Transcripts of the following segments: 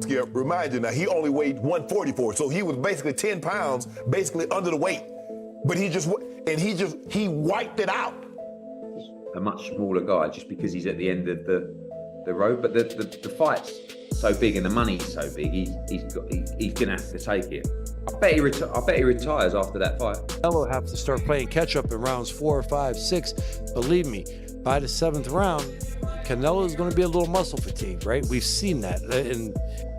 Remind you now, he only weighed 144, so he was basically 10 pounds, basically under the weight. But he wiped it out. A much smaller guy just because he's at the end of the road, but the fight's so big and the money's so big, he's gonna have to take it. I bet he retires after that fight. Canelo have to start playing catch up in rounds 4, 5, 6. Believe me, by the 7th round, Canelo is going to be a little muscle fatigued, right? We've seen that.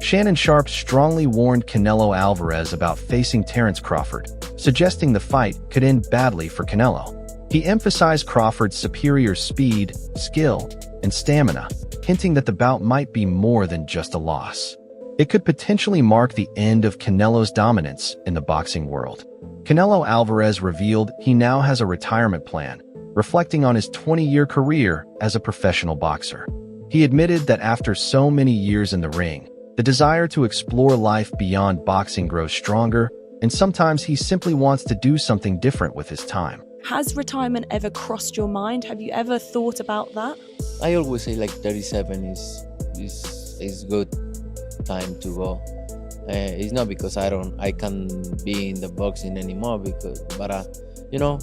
Shannon Sharpe strongly warned Canelo Alvarez about facing Terence Crawford, suggesting the fight could end badly for Canelo. He emphasized Crawford's superior speed, skill, and stamina, hinting that the bout might be more than just a loss. It could potentially mark the end of Canelo's dominance in the boxing world. Canelo Alvarez revealed he now has a retirement plan, reflecting on his 20-year career as a professional boxer. He admitted that after so many years in the ring, the desire to explore life beyond boxing grows stronger, and sometimes he simply wants to do something different with his time. Has retirement ever crossed your mind? Have you ever thought about that? I always say like 37 is good time to go. It's not because I can be in the boxing anymore, but you know,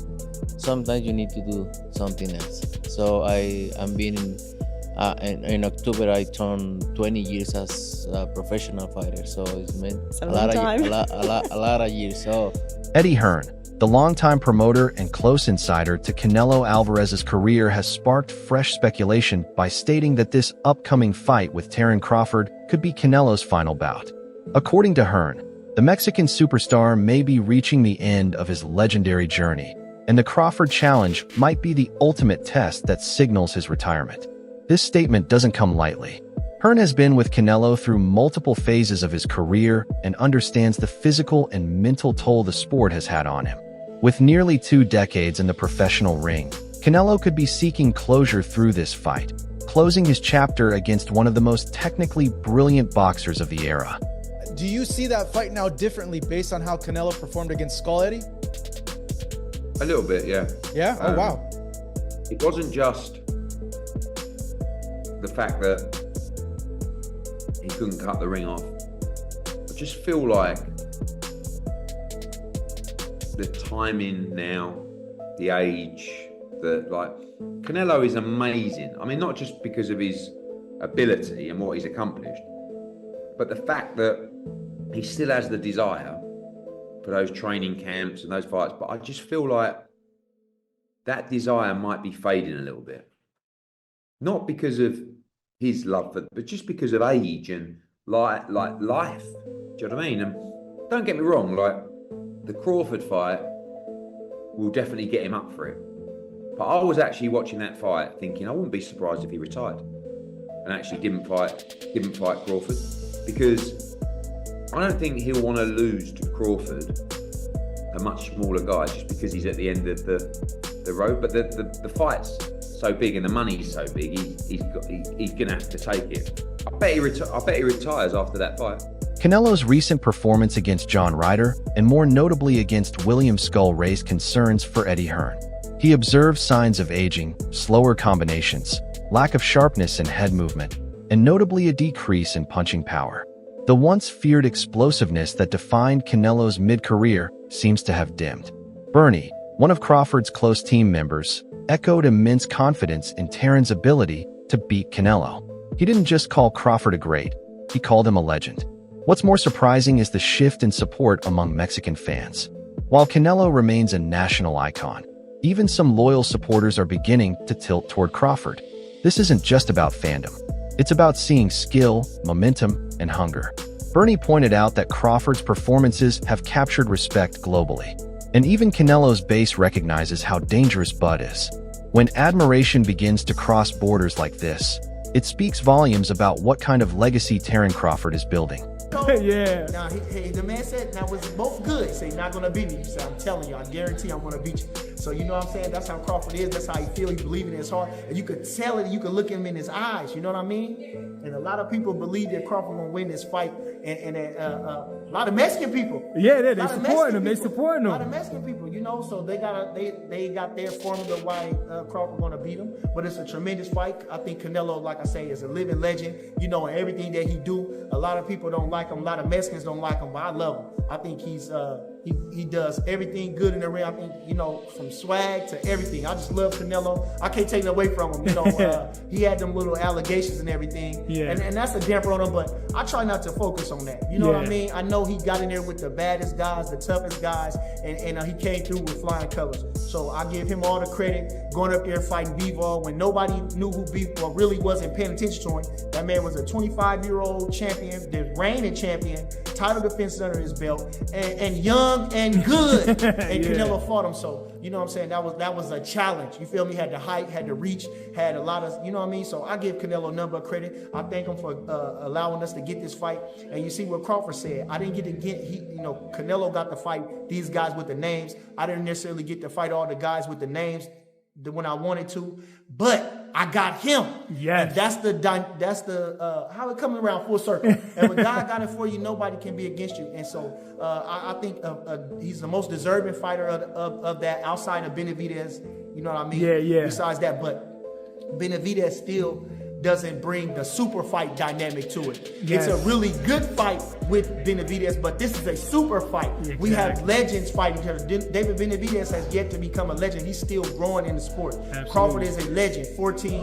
sometimes you need to do something else. So I'm being in October I turned 20 years as a professional fighter, so it's been a lot of years. So Eddie Hearn, the longtime promoter and close insider to Canelo Alvarez's career, has sparked fresh speculation by stating that this upcoming fight with Terence Crawford could be Canelo's final bout. According to Hearn, the Mexican superstar may be reaching the end of his legendary journey, and the Crawford challenge might be the ultimate test that signals his retirement. This statement doesn't come lightly. Hearn has been with Canelo through multiple phases of his career and understands the physical and mental toll the sport has had on him. With nearly 2 decades in the professional ring, Canelo could be seeking closure through this fight, closing his chapter against one of the most technically brilliant boxers of the era. Do you see that fight now differently based on how Canelo performed against Skull Eddie? A little bit, yeah. Yeah? Oh, wow. It wasn't just the fact that he couldn't cut the ring off. I just feel like the timing now, the age, Canelo is amazing. I mean, not just because of his ability and what he's accomplished, but the fact that he still has the desire for those training camps and those fights. But I just feel like that desire might be fading a little bit. Not because of his love, but just because of age and life. Do you know what I mean? And don't get me wrong, like the Crawford fight will definitely get him up for it. But I was actually watching that fight thinking I wouldn't be surprised if he retired and actually didn't fight Crawford, because I don't think he'll want to lose to Crawford, a much smaller guy, just because he's at the end of the road. But the fight's so big and the money's so big, he's gonna have to take it. I bet he retires after that fight. Canelo's recent performance against John Ryder, and more notably against William Skull, raised concerns for Eddie Hearn. He observed signs of aging, slower combinations, lack of sharpness in head movement, and notably a decrease in punching power. The once feared explosiveness that defined Canelo's mid-career seems to have dimmed. Bernie, one of Crawford's close team members, echoed immense confidence in Terence's ability to beat Canelo. He didn't just call Crawford a great, he called him a legend. What's more surprising is the shift in support among Mexican fans. While Canelo remains a national icon, even some loyal supporters are beginning to tilt toward Crawford. This isn't just about fandom. It's about seeing skill, momentum, and hunger. Bernie pointed out that Crawford's performances have captured respect globally. And even Canelo's base recognizes how dangerous Bud is. When admiration begins to cross borders like this, it speaks volumes about what kind of legacy Terence Crawford is building. Yeah. Now, the man said, now, was both good. Say, you're not going to beat me. You said, I'm telling you, I guarantee I'm going to beat you. So you know what I'm saying? That's how Crawford is. That's how he feel. He believe in his heart, and you could tell it. You could look him in his eyes. You know what I mean? And a lot of people believe that Crawford gonna win this fight, and a lot of Mexican people. Yeah, they supporting him. They supporting him. A lot of Mexican people, you know. So they got their formula why Crawford gonna beat him. But it's a tremendous fight. I think Canelo, like I say, is a living legend. You know, and everything that he do. A lot of people don't like him. A lot of Mexicans don't like him, but I love him. I think he's he does everything good in the ring. I think, you know, from swag to everything. I just love Canelo. I can't take it away from him. You know, he had them little allegations and everything. Yeah. And that's a damper on him, but I try not to focus on that. You know what I mean? I know he got in there with the baddest guys, the toughest guys, and he came through with flying colors. So I give him all the credit, going up there fighting Bivol when nobody knew who Bivol really wasn't paying attention to him. That man was a 25-year-old champion, the reigning champion, title defense under his belt, and young and good. And Canelo fought him. So, you know what I'm saying? That was a challenge. You feel me? Had the height, had the reach, had a lot of, you know what I mean? So I give Canelo none but credit. I thank him for allowing us to get this fight. And you see what Crawford said. I didn't get to Canelo got to fight these guys with the names. I didn't necessarily get to fight all the guys with the names when I wanted to, but I got him. Yes. And that's the how it coming around full circle. And when God got it for you, nobody can be against you. And so I think he's the most deserving fighter of that outside of Benavidez. You know what I mean? Yeah. Besides that, but Benavidez still doesn't bring the super fight dynamic to it. Yes. It's a really good fight with Benavidez, but this is a super fight. Exactly. We have legends fighting each other. David Benavidez has yet to become a legend. He's still growing in the sport. Absolutely. Crawford is a legend. 14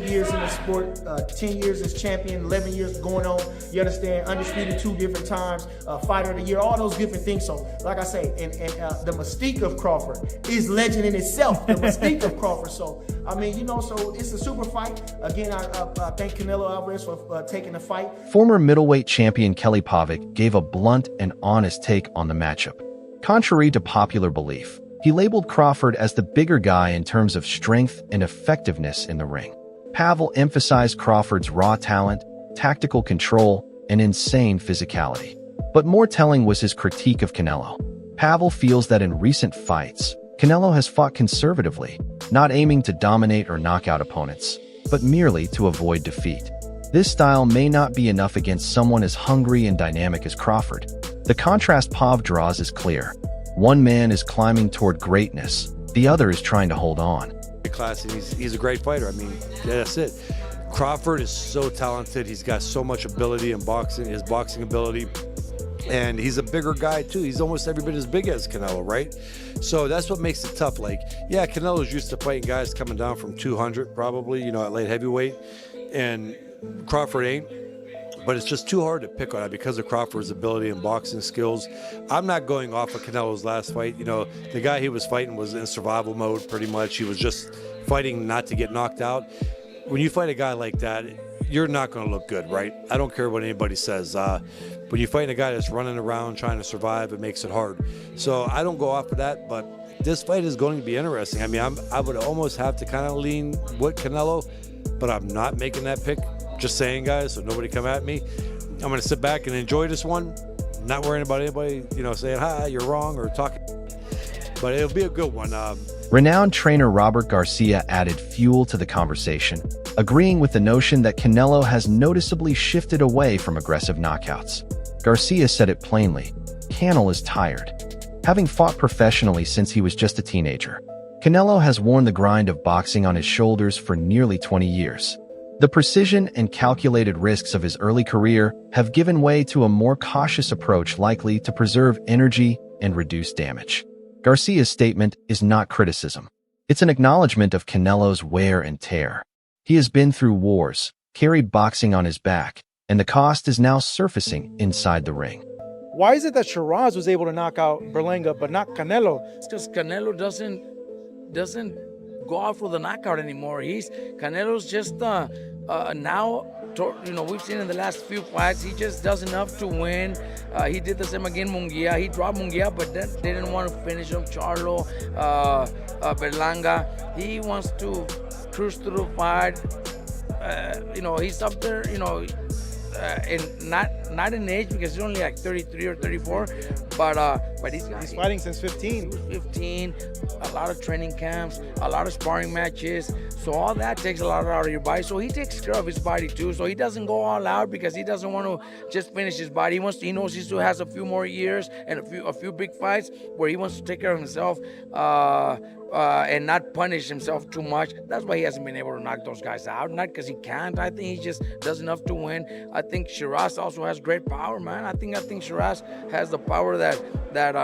years in the sport, 10 years as champion, 11 years going on. You understand? Undisputed 2 different times, fighter of the year, all those different things. So, like I say, and the mystique of Crawford is legend in itself. The mystique of Crawford. So, I mean, you know, so it's a super fight. Again, I thank Canelo Alvarez for taking the fight. Former middleweight champion Kelly Pavic gave a blunt and honest take on the matchup. Contrary to popular belief, he labeled Crawford as the bigger guy in terms of strength and effectiveness in the ring. Pavel emphasized Crawford's raw talent, tactical control, and insane physicality. But more telling was his critique of Canelo. Pavel feels that in recent fights, Canelo has fought conservatively, not aiming to dominate or knock out opponents, but merely to avoid defeat. This style may not be enough against someone as hungry and dynamic as Crawford. The contrast Pav draws is clear. One man is climbing toward greatness, the other is trying to hold on. Classy. He's a great fighter. I mean, that's it. Crawford is so talented. He's got so much ability in boxing, his boxing ability. And he's a bigger guy too. He's almost every bit as big as Canelo, right? So that's what makes it tough. Like, yeah, Canelo's used to fighting guys coming down from 200 probably, you know, at light heavyweight. And Crawford ain't. But it's just too hard to pick on it because of Crawford's ability and boxing skills. I'm not going off of Canelo's last fight. You know, the guy he was fighting was in survival mode pretty much. He was just fighting not to get knocked out. When you fight a guy like that, you're not going to look good, right? I don't care what anybody says. When you fight a guy that's running around trying to survive, it makes it hard. So I don't go off of that, but this fight is going to be interesting. I mean, I would almost have to kind of lean with Canelo, but I'm not making that pick. Just saying, guys, so nobody come at me. I'm going to sit back and enjoy this one, not worrying about anybody, you know, saying, hi, you're wrong, or talking. But it'll be a good one. Renowned trainer Robert Garcia added fuel to the conversation, agreeing with the notion that Canelo has noticeably shifted away from aggressive knockouts. Garcia said it plainly, Canelo is tired. Having fought professionally since he was just a teenager, Canelo has worn the grind of boxing on his shoulders for nearly 20 years. The precision and calculated risks of his early career have given way to a more cautious approach likely to preserve energy and reduce damage. Garcia's statement is not criticism. It's an acknowledgement of Canelo's wear and tear. He has been through wars, carried boxing on his back, and the cost is now surfacing inside the ring. Why is it that Shiraz was able to knock out Berlanga, but not Canelo? It's because Canelo doesn't go out for the knockout anymore. Canelo's just now, you know, we've seen in the last few fights, he just does enough to win. He did the same again, Munguia. He dropped Munguia, but then they didn't want to finish him. Charlo, Berlanga. He wants to cruise through the fight. You know, he's up there, you know, and not in age because he's only like 33 or 34, but But he's fighting since 15. 15, a lot of training camps, a lot of sparring matches. So all that takes a lot out of your body. So he takes care of his body too. So he doesn't go all out because he doesn't want to just finish his body. He knows he still has a few more years and a few big fights where he wants to take care of himself and not punish himself too much. That's why he hasn't been able to knock those guys out. Not because he can't. I think he just does enough to win. I think Shiraz also has great power, man. I think Shiraz has the power that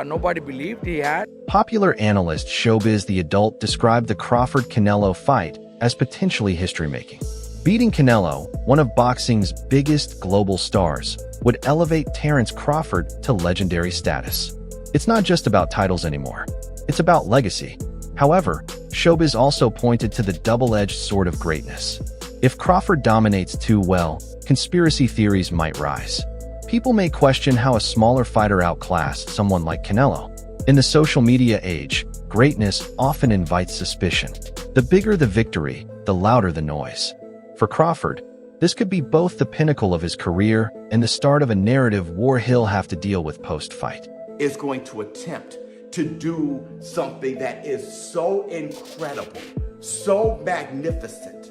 nobody believed he had. Popular analyst Showbiz the Adult described the Crawford-Canelo fight as potentially history-making. Beating Canelo, one of boxing's biggest global stars, would elevate Terence Crawford to legendary status. It's not just about titles anymore. It's about legacy. However, Showbiz also pointed to the double-edged sword of greatness. If Crawford dominates too well, conspiracy theories might rise. People may question how a smaller fighter outclassed someone like Canelo. In the social media age, greatness often invites suspicion. The bigger the victory, the louder the noise. For Crawford, this could be both the pinnacle of his career and the start of a narrative war he'll have to deal with post-fight. Is going to attempt to do something that is so incredible, so magnificent,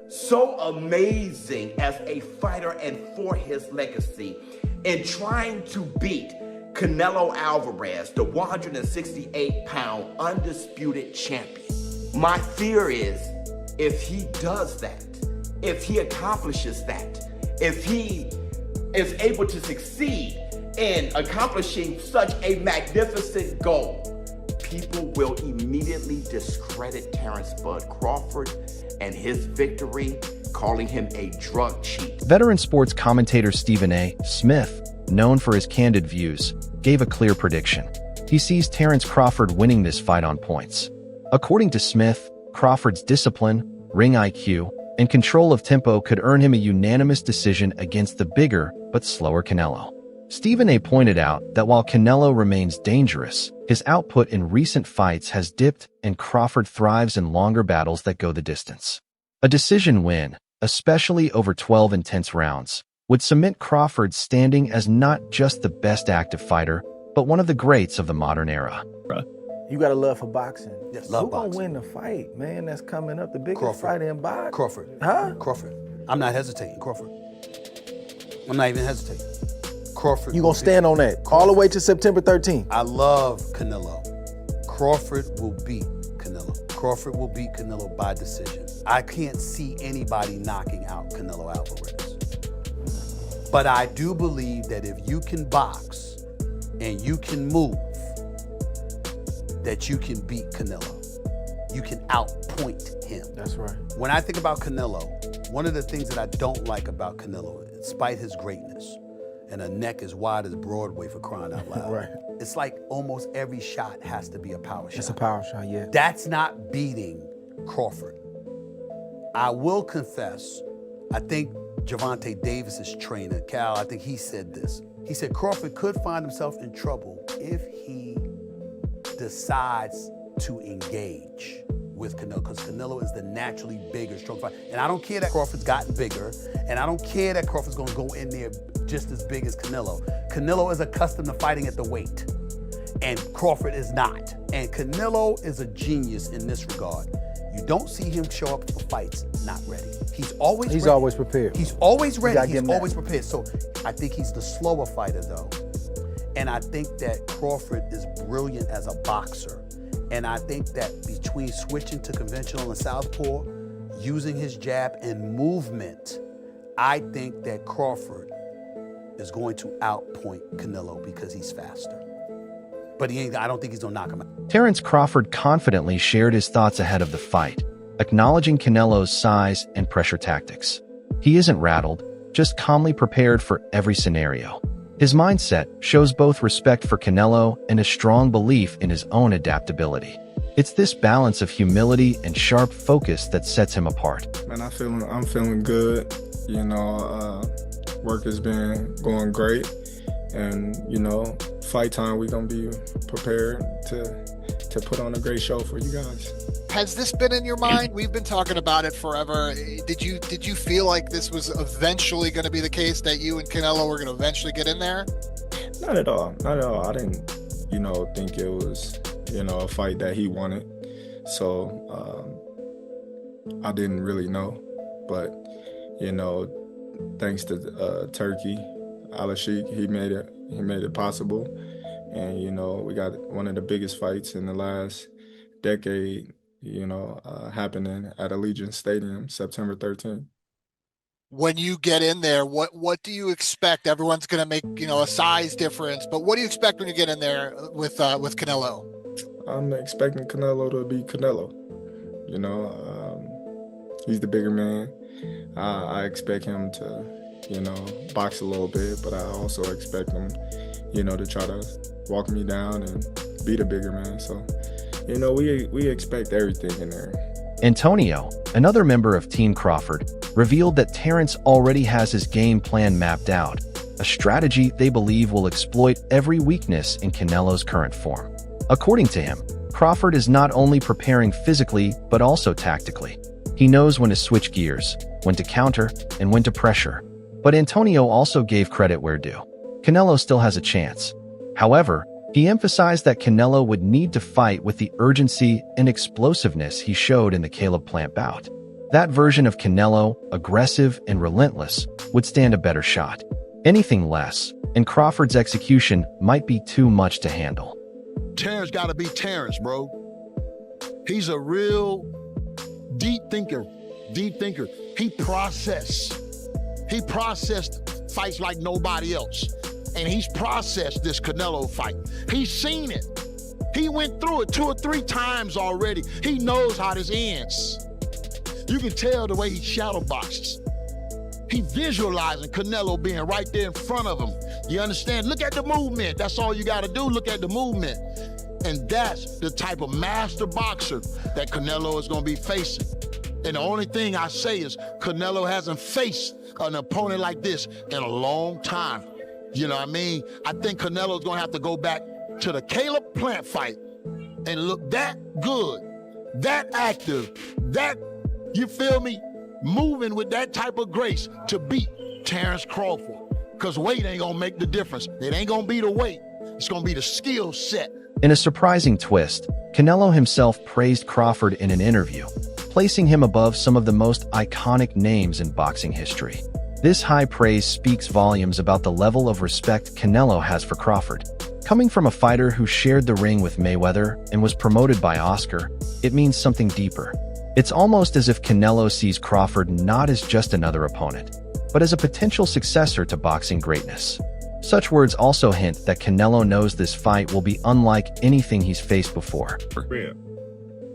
so amazing as a fighter and for his legacy, in trying to beat Canelo Alvarez, the 168-pound undisputed champion. My fear is, if he does that, if he accomplishes that, if he is able to succeed in accomplishing such a magnificent goal, people will immediately discredit Terence Bud Crawford and his victory, calling him a drug cheat. Veteran sports commentator Stephen A. Smith, known for his candid views, gave a clear prediction. He sees Terence Crawford winning this fight on points. According to Smith, Crawford's discipline, ring IQ, and control of tempo could earn him a unanimous decision against the bigger but slower Canelo. Stephen A. pointed out that while Canelo remains dangerous, his output in recent fights has dipped and Crawford thrives in longer battles that go the distance. A decision win, especially over 12 intense rounds, would cement Crawford's standing as not just the best active fighter, but one of the greats of the modern era. You got a love for boxing. Yes, Who love gonna boxing. win the fight, man? That's coming up, the biggest Crawford. fight in boxing. Crawford. Huh? Crawford. I'm not hesitating. Crawford. I'm not even hesitating. Crawford. You gonna stand on that all the way to September 13th? I love Canelo. Crawford will beat Canelo. Crawford will beat Canelo by decision. I can't see anybody knocking out Canelo Alvarez. But I do believe that if you can box and you can move, that you can beat Canelo. You can outpoint him. That's right. When I think about Canelo, one of the things that I don't like about Canelo, despite his greatness, and a neck as wide as Broadway for crying out loud, Right. it's like almost every shot has to be a power shot. It's a power shot, yeah. That's not beating Crawford. I will confess, I think Gervonta Davis's trainer, Cal, I think he said this. He said Crawford could find himself in trouble if he decides to engage with Canelo, because Canelo is the naturally bigger, strong fighter. And I don't care that Crawford's gotten bigger, and I don't care that Crawford's gonna go in there just as big as Canelo. Canelo is accustomed to fighting at the weight, and Crawford is not. And Canelo is a genius in this regard. You don't see him show up for fights not ready. He's always ready. always prepared. He's always gotta ready. give He's him always that. prepared. So I think he's the slower fighter, though. And I think that Crawford is brilliant as a boxer. And I think that between switching to conventional and southpaw, using his jab and movement, I think that Crawford is going to outpoint Canelo because he's faster. But I don't think he's gonna knock him out. Terence Crawford confidently shared his thoughts ahead of the fight, acknowledging Canelo's size and pressure tactics. He isn't rattled, just calmly prepared for every scenario. His mindset shows both respect for Canelo and a strong belief in his own adaptability. It's this balance of humility and sharp focus that sets him apart. Man, I'm feeling good. You know, work has been going great. And, you know, fight time, we're going to be prepared to put on a great show for you guys. Has this been in your mind? We've been talking about it forever. Did you feel like this was eventually going to be the case, that you and Canelo were going to eventually get in there? Not at all. Not at all. I didn't, think it was, a fight that he wanted. So I didn't really know. But, thanks to Turkey, Al-Sheikh, he made it possible. And, we got one of the biggest fights in the last decade, happening at Allegiant Stadium, September 13th. When you get in there, what do you expect? Everyone's going to make, a size difference, but what do you expect when you get in there with Canelo? I'm expecting Canelo to be Canelo. He's the bigger man. I expect him to, box a little bit, but I also expect him, to try to walk me down and be the bigger man. So, we expect everything in there. Antonio, another member of Team Crawford, revealed that Terence already has his game plan mapped out, a strategy they believe will exploit every weakness in Canelo's current form. According to him, Crawford is not only preparing physically but also tactically. He knows when to switch gears, when to counter, and when to pressure. But Antonio also gave credit where due. Canelo still has a chance. However, he emphasized that Canelo would need to fight with the urgency and explosiveness he showed in the Caleb Plant bout. That version of Canelo, aggressive and relentless, would stand a better shot. Anything less, and Crawford's execution might be too much to handle. Terence got to be Terence, bro. He's a real deep thinker. He processed fights like nobody else. And he's processed this Canelo fight. He's seen it. He went through it 2 or 3 times already. He knows how this ends. You can tell the way he shadow boxes. He visualizing Canelo being right there in front of him. You understand? Look at the movement. That's all you got to do. Look at the movement. And that's the type of master boxer that Canelo is going to be facing. And the only thing I say is Canelo hasn't faced an opponent like this in a long time. You know what I mean? I think Canelo's going to have to go back to the Caleb Plant fight and look that good, that active, that, you feel me, moving with that type of grace to beat Terence Crawford. Because weight ain't going to make the difference. It ain't going to be the weight. It's going to be the skill set. In a surprising twist, Canelo himself praised Crawford in an interview, placing him above some of the most iconic names in boxing history. This high praise speaks volumes about the level of respect Canelo has for Crawford. Coming from a fighter who shared the ring with Mayweather and was promoted by Oscar, it means something deeper. It's almost as if Canelo sees Crawford not as just another opponent, but as a potential successor to boxing greatness. Such words also hint that Canelo knows this fight will be unlike anything he's faced before.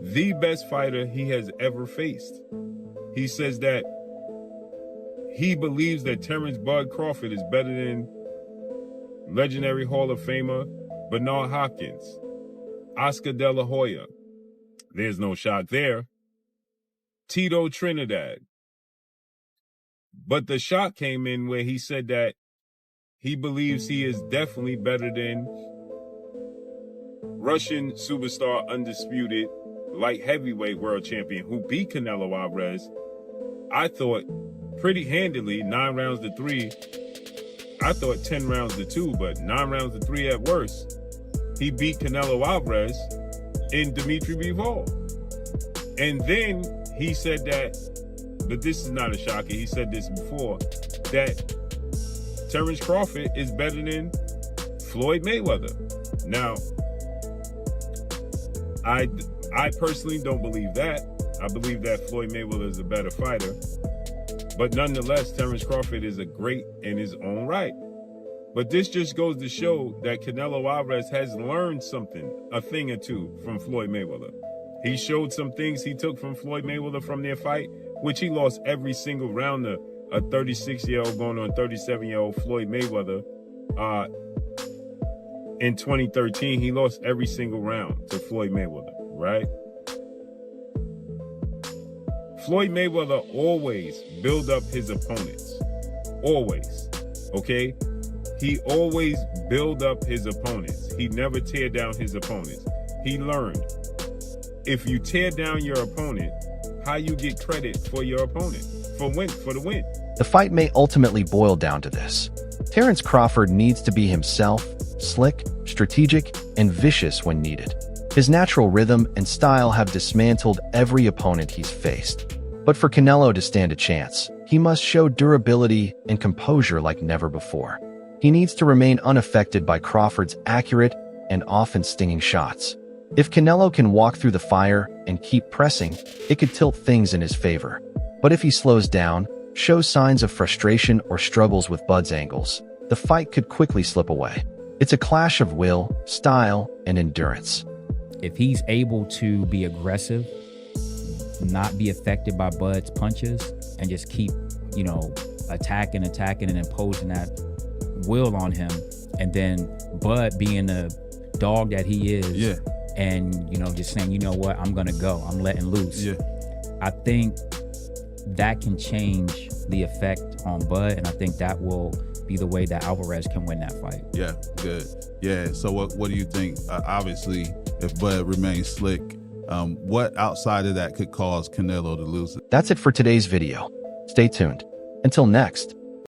The best fighter he has ever faced. He says that he believes that Terence Bud Crawford is better than legendary Hall of Famer Bernard Hopkins, Oscar De La Hoya. There's no shock there. Tito Trinidad. But the shock came in where he said that he believes he is definitely better than Russian superstar undisputed light heavyweight world champion who beat Canelo Alvarez, I thought, pretty handily, 9 rounds to 3. I thought 10 rounds to 2, but 9 rounds to 3 at worst. He beat Canelo Alvarez in Dimitri Bivol. And then he said that, but this is not a shocker, he said this before, that Terence Crawford is better than Floyd Mayweather. Now, I personally don't believe that. I believe that Floyd Mayweather is a better fighter. But nonetheless, Terence Crawford is a great in his own right. But this just goes to show that Canelo Alvarez has learned something, a thing or two, from Floyd Mayweather. He showed some things he took from Floyd Mayweather from their fight, which he lost every single round to a 36-year-old going on 37-year-old Floyd Mayweather. In 2013, he lost every single round to Floyd Mayweather, right? Floyd Mayweather always build up his opponents. Always, okay? He always build up his opponents. He never tear down his opponents. He learned, if you tear down your opponent, how you get credit for your opponent, for the win. The fight may ultimately boil down to this. Terence Crawford needs to be himself, slick, strategic, and vicious when needed. His natural rhythm and style have dismantled every opponent he's faced. But for Canelo to stand a chance, he must show durability and composure like never before. He needs to remain unaffected by Crawford's accurate and often stinging shots. If Canelo can walk through the fire and keep pressing, it could tilt things in his favor. But if he slows down, shows signs of frustration, or struggles with Bud's angles, the fight could quickly slip away. It's a clash of will, style, and endurance. If he's able to be aggressive, not be affected by Bud's punches, and just keep, attacking and imposing that will on him, and then Bud being the dog that he is, and just saying, you know what, I'm gonna go, I'm letting loose. I think that can change the effect on Bud, and I think that will be the way that Alvarez can win that fight. Yeah, good. Yeah, so what do you think? Obviously, if Bud remains slick, what outside of that could cause Canelo to lose it? That's it for today's video. Stay tuned. Until next.